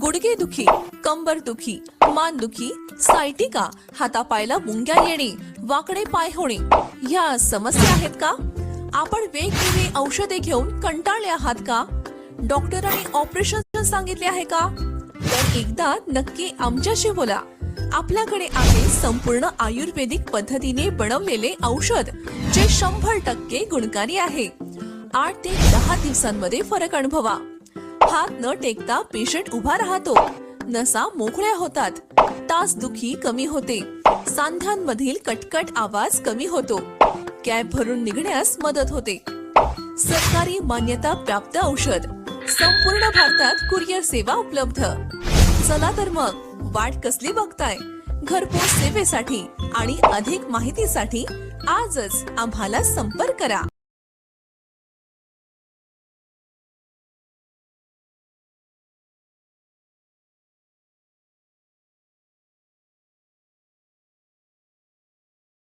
गुडघेदुखी, कंबरदुखी, मानदुखी, सायटिका, हातापायला मुंग्या येणे, वाकडे पाय होणे या समस्या आहेत का? आपण वेगवेगळी औषधे घेऊन कंटाळले आहात का? डॉक्टरांनी ऑपरेशन सांगितले आहे का? तर एकदा नक्की आमच्याशी बोला. आपल्याकडे आहे संपूर्ण आयुर्वेदिक पद्धतीने बनवलेले औषध जे 100% गुणकारी आहे. 8 ते 10 दिवसांमध्ये फरक अनुभवा. हात न टेकता पेशंट उभा राहतो, नसा मोकळ्या होतात, टाचदुखी कमी होते, सांध्यांमधील कटकट आवाज कमी होतो, कॅप भरून निघण्यास मदत होते. सरकारी मान्यता प्राप्त औषध, संपूर्ण भारतात कुरिअर सेवा उपलब्ध. चला तर मग वाट कसली बघताय? घरपोच सेवेसाठी आणि अधिक माहितीसाठी आजच आम्हाला संपर्क करा.